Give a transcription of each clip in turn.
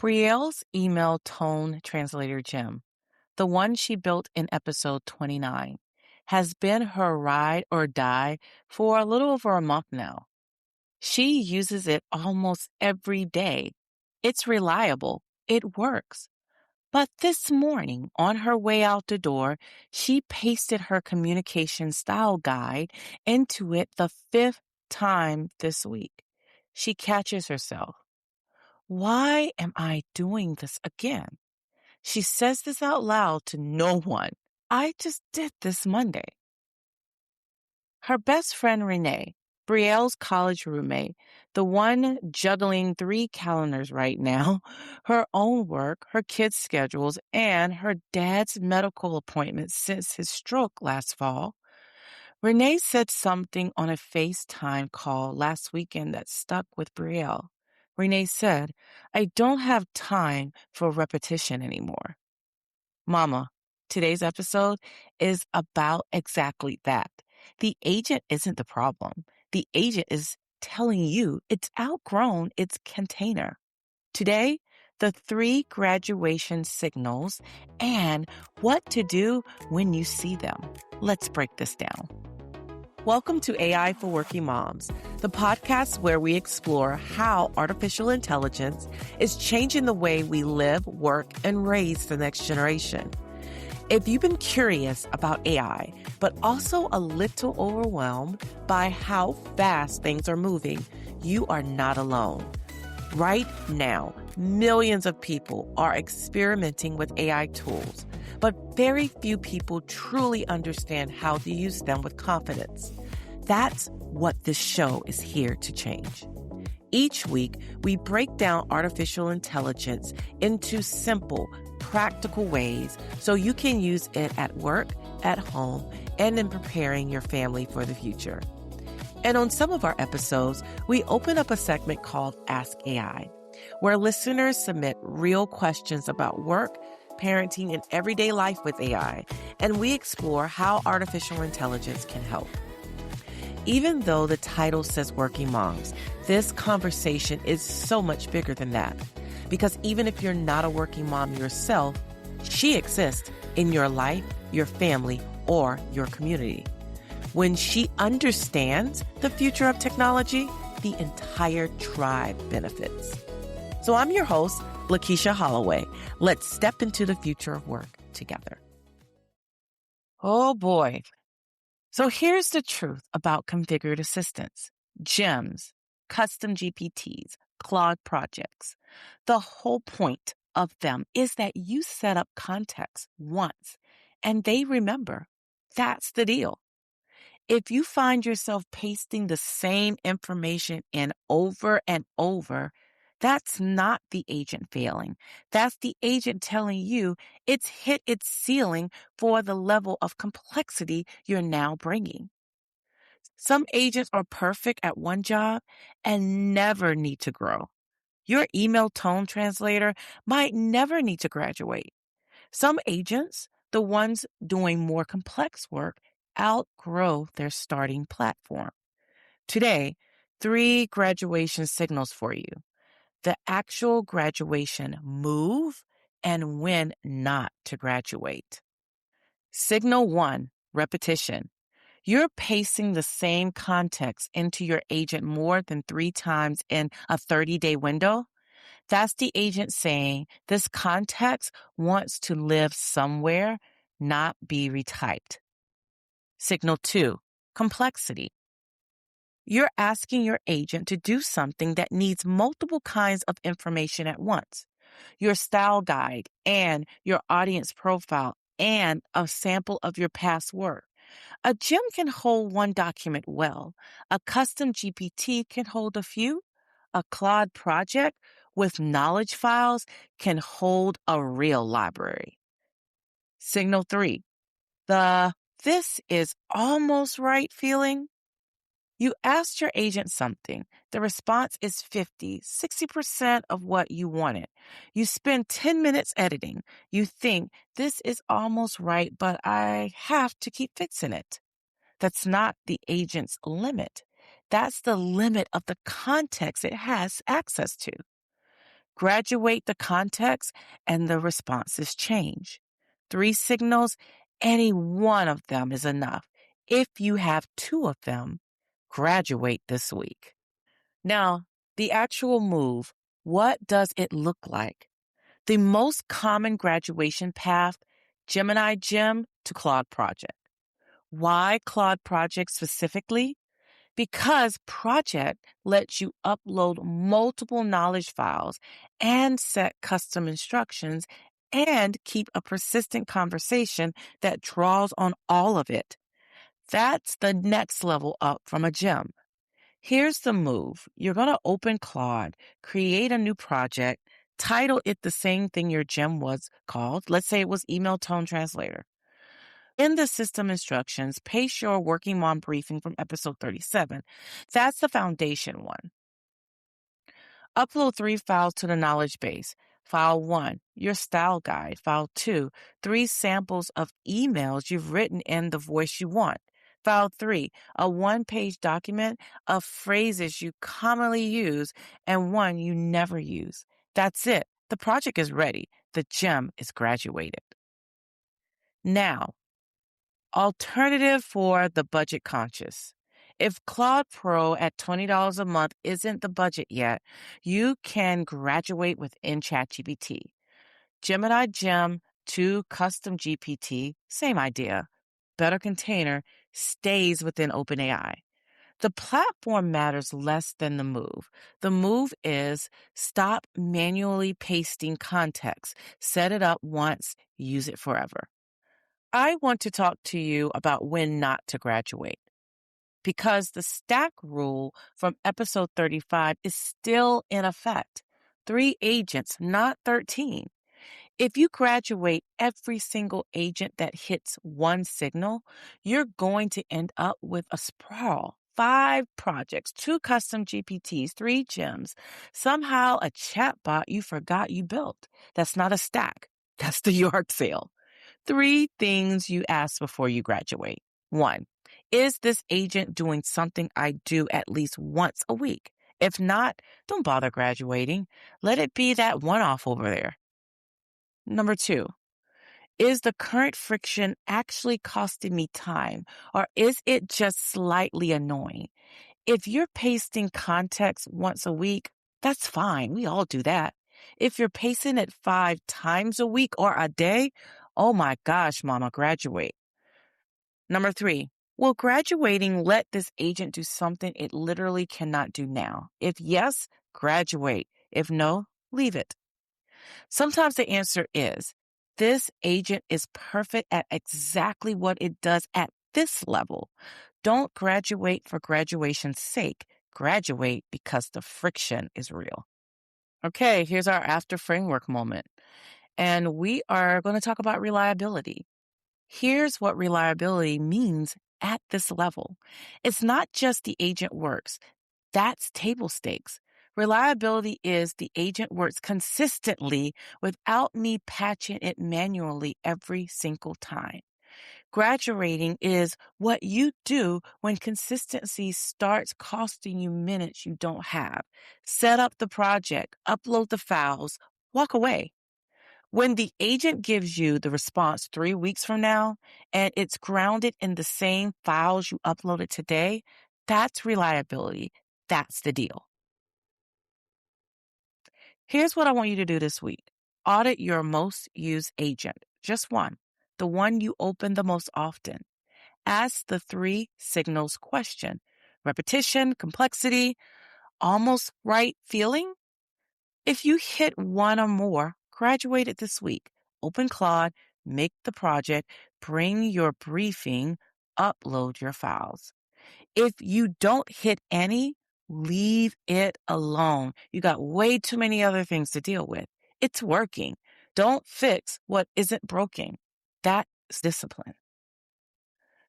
Brielle's email tone translator Gem, the one she built in episode 29, has been her ride or die for a little over a month now. She uses it almost every day. It's reliable. It works. But this morning, on her way out the door, she pasted her communication style guide into it the fifth time this week. She catches herself. Why am I doing this again? She says this out loud to no one. I just did this Monday. Her best friend Renee, Brielle's college roommate, the one juggling 3 calendars right now, her own work, her kids' schedules, and her dad's medical appointments since his stroke last fall. Renee said something on a FaceTime call last weekend that stuck with Brielle. Renee said, I don't have time for repetition anymore. Mama, today's episode is about exactly that. The agent isn't the problem. The agent is telling you it's outgrown its container. Today, the 3 graduation signals and what to do when you see them. Let's break this down. Welcome to AI for Working Moms, the podcast where we explore how artificial intelligence is changing the way we live, work, and raise the next generation. If you've been curious about AI, but also a little overwhelmed by how fast things are moving, you are not alone. Right now, millions of people are experimenting with AI tools, but very few people truly understand how to use them with confidence. That's what this show is here to change. Each week, we break down artificial intelligence into simple, practical ways so you can use it at work, at home, and in preparing your family for the future. And on some of our episodes, we open up a segment called Ask AI, where listeners submit real questions about work, parenting, and everyday life with AI, and we explore how artificial intelligence can help. Even though the title says Working Moms, this conversation is so much bigger than that. Because even if you're not a working mom yourself, she exists in your life, your family, or your community. When she understands the future of technology, the entire tribe benefits. So I'm your host, Lakeisha Holloway. Let's step into the future of work together. Oh boy. So here's the truth about configured assistants, gems, custom GPTs, Claude projects. The whole point of them is that you set up context once and they remember. That's the deal. If you find yourself pasting the same information in over and over, that's not the agent failing. That's the agent telling you it's hit its ceiling for the level of complexity you're now bringing. Some agents are perfect at one job and never need to grow. Your email tone translator might never need to graduate. Some agents, the ones doing more complex work, outgrow their starting platform. Today, 3 graduation signals for you. The actual graduation move and when not to graduate. Signal 1, repetition. You're pasting the same context into your agent more than 3 times in a 30-day window. That's the agent saying this context wants to live somewhere, not be retyped. Signal 2, complexity. You're asking your agent to do something that needs multiple kinds of information at once. Your style guide and your audience profile and a sample of your past work. A gem can hold one document well. A custom GPT can hold a few. A Claude project with knowledge files can hold a real library. Signal 3, the this is almost right feeling. You asked your agent something. The response is 60% of what you wanted. You spend 10 minutes editing. You think this is almost right, but I have to keep fixing it. That's not the agent's limit. That's the limit of the context it has access to. Graduate the context and the responses change. 3 signals, any one of them is enough. If you have 2 of them, graduate this week. Now, the actual move, what does it look like? The most common graduation path, Gemini Gem to Claude Project. Why Claude Project specifically? Because Project lets you upload multiple knowledge files and set custom instructions and keep a persistent conversation that draws on all of it. That's the next level up from a gem. Here's the move. You're going to open Claude, create a new project, title it the same thing your gem was called. Let's say it was Email Tone Translator. In the system instructions, paste your working mom briefing from episode 37. That's the foundation one. Upload 3 files to the knowledge base. File 1, your style guide. File 2, 3 samples of emails you've written in the voice you want. File 3, a 1-page document of phrases you commonly use and one you never use. That's it. The project is ready. The gem is graduated. Now, alternative for the budget conscious. If Claude Pro at $20 a month isn't the budget yet, you can graduate within ChatGPT. Gemini Gem to Custom GPT, same idea. Better container, stays within OpenAI. The platform matters less than the move. The move is stop manually pasting context. Set it up once, use it forever. I want to talk to you about when not to graduate because the stack rule from episode 35 is still in effect. 3 agents, not 13. If you graduate every single agent that hits one signal, you're going to end up with a sprawl. 5 projects, 2 custom GPTs, 3 gems, somehow a chatbot you forgot you built. That's not a stack. That's the yard sale. 3 things you ask before you graduate. 1, is this agent doing something I do at least once a week? If not, don't bother graduating. Let it be that one-off over there. Number 2, is the current friction actually costing me time, or is it just slightly annoying? If you're pasting context once a week, that's fine. We all do that. If you're pasting it 5 times a week or a day, oh my gosh, mama, graduate. Number 3, will graduating let this agent do something it literally cannot do now? If yes, graduate. If no, leave it. Sometimes the answer is, this agent is perfect at exactly what it does at this level. Don't graduate for graduation's sake. Graduate because the friction is real. Okay, here's our after framework moment. And we are going to talk about reliability. Here's what reliability means at this level. It's not just the agent works. That's table stakes. Reliability is the agent works consistently without me patching it manually every single time. Graduating is what you do when consistency starts costing you minutes you don't have. Set up the project, upload the files, walk away. When the agent gives you the response 3 weeks from now and it's grounded in the same files you uploaded today, that's reliability. That's the deal. Here's what I want you to do this week. Audit your most used agent. Just one. The one you open the most often. Ask the 3 signals question. Repetition, complexity, almost right feeling. If you hit one or more, graduate it this week. Open Claude, make the project, bring your briefing, upload your files. If you don't hit any, leave it alone. You got way too many other things to deal with. It's working. Don't fix what isn't broken. That is discipline.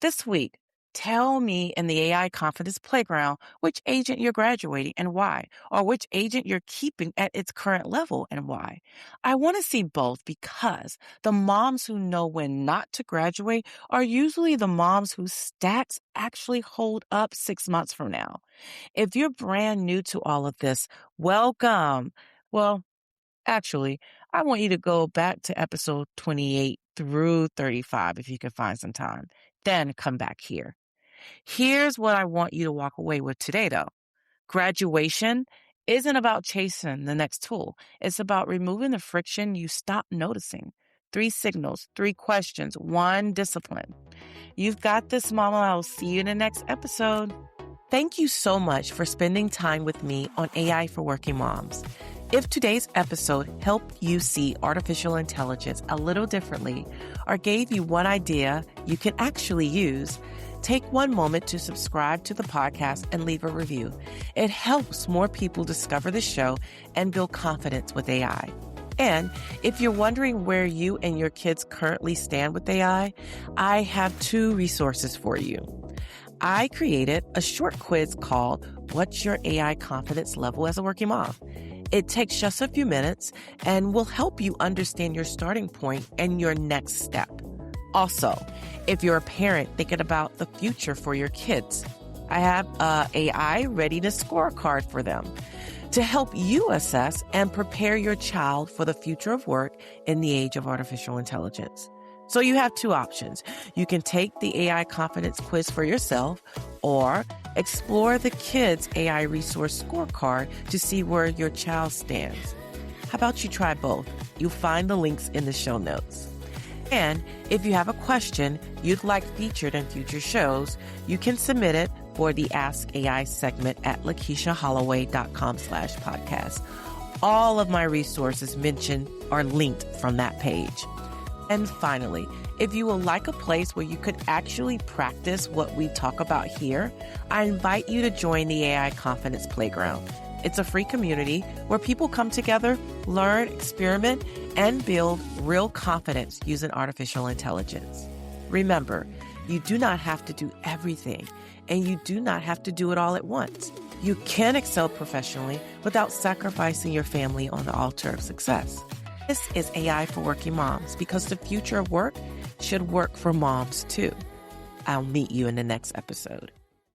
This week, tell me in the AI Confidence Playground which agent you're graduating and why, or which agent you're keeping at its current level and why. I want to see both because the moms who know when not to graduate are usually the moms whose stats actually hold up 6 months from now. If you're brand new to all of this, welcome. Well, Actually, I want you to go back to episode 28 through 35 if you can find some time. Then come back here. Here's what I want you to walk away with today, though. Graduation isn't about chasing the next tool. It's about removing the friction you stop noticing. 3 signals, 3 questions, 1 discipline. You've got this, Mama. I'll see you in the next episode. Thank you so much for spending time with me on AI for Working Moms. If today's episode helped you see artificial intelligence a little differently or gave you one idea you can actually use, take one moment to subscribe to the podcast and leave a review. It helps more people discover the show and build confidence with AI. And if you're wondering where you and your kids currently stand with AI, I have 2 resources for you. I created a short quiz called What's Your AI Confidence Level as a Working Mom? It takes just a few minutes and will help you understand your starting point and your next step. Also, if you're a parent thinking about the future for your kids, I have an AI readiness scorecard for them to help you assess and prepare your child for the future of work in the age of artificial intelligence. So you have 2 options. You can take the AI confidence quiz for yourself or explore the Kids AI Resource Scorecard to see where your child stands. How about you try both? You'll find the links in the show notes. And if you have a question you'd like featured in future shows, you can submit it for the Ask AI segment at lakeishaholloway.com/podcast. All of my resources mentioned are linked from that page. And finally, if you would like a place where you could actually practice what we talk about here, I invite you to join the AI Confidence Playground. It's a free community where people come together, learn, experiment, and build real confidence using artificial intelligence. Remember, you do not have to do everything, and you do not have to do it all at once. You can excel professionally without sacrificing your family on the altar of success. This is AI for Working Moms because the future of work should work for moms too. I'll meet you in the next episode.